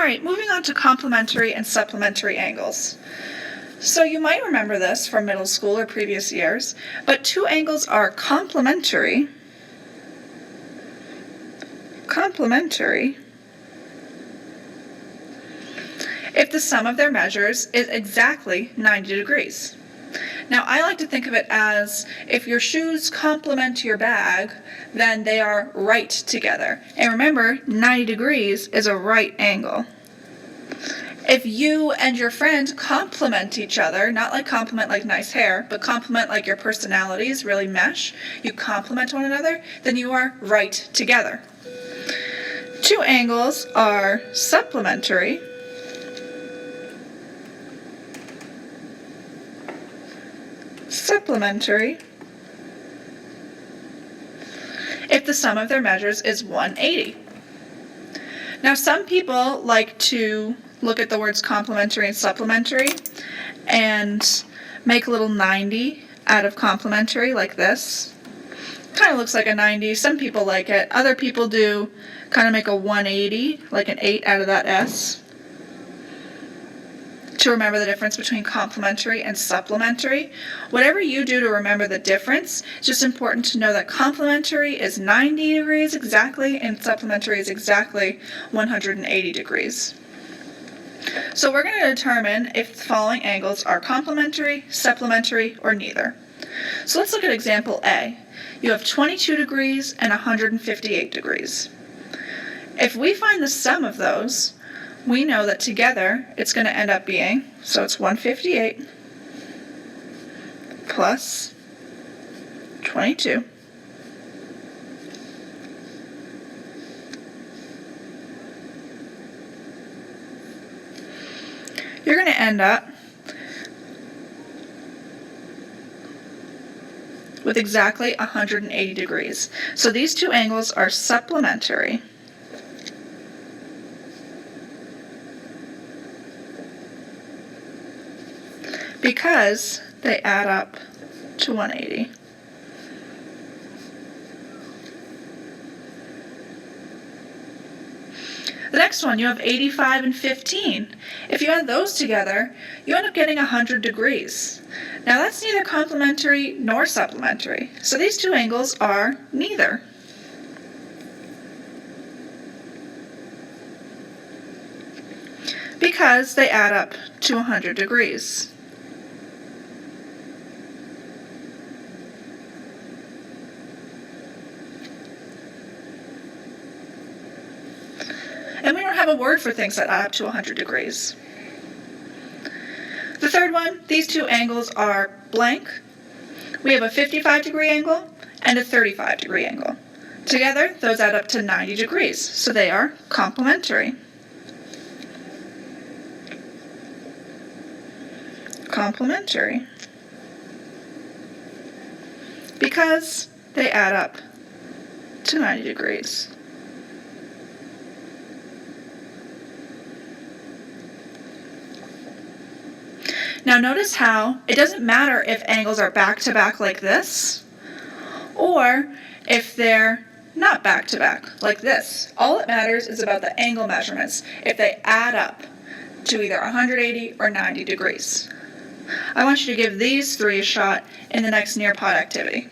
Alright, moving on to complementary and supplementary angles. So you might remember this from middle school or previous years, but two angles are complementary if the sum of their measures is exactly 90 degrees. Now, I like to think of it as if your shoes complement your bag, then they are right together. And remember, 90 degrees is a right angle. If you and your friend complement each other, not like compliment like nice hair, but complement like your personalities really mesh, you complement one another, then you are right together. Two angles are supplementary if the sum of their measures is 180. Now, some people like to look at the words complementary and supplementary and make a little 90 out of complementary like this. Kind of looks like a 90. Some people like it. Other people do kind of make a 180, like an 8 out of that S. To remember the difference between complementary and supplementary. Whatever you do to remember the difference, it's just important to know that complementary is 90 degrees exactly and supplementary is exactly 180 degrees. So we're going to determine if the following angles are complementary, supplementary, or neither. So let's look at example A. You have 22 degrees and 158 degrees. If we find the sum of those, we know that together it's going to end up being, so it's 158 plus 22 you're going to end up with exactly 180 degrees. So these two angles are supplementary because they add up to 180. The next one, you have 85 and 15. If you add those together, you end up getting 100 degrees. Now that's neither complementary nor supplementary, so these two angles are neither. Because they add up to 100 degrees. And we don't have a word for things that add up to 100 degrees. The third one, these two angles are blank. We have a 55-degree angle and a 35-degree angle. Together, those add up to 90 degrees, so they are complementary. Because they add up to 90 degrees. Now notice how it doesn't matter if angles are back to back like this or if they're not back to back like this. All that matters is about the angle measurements, if they add up to either 180 or 90 degrees. I want you to give these three a shot in the next Nearpod activity.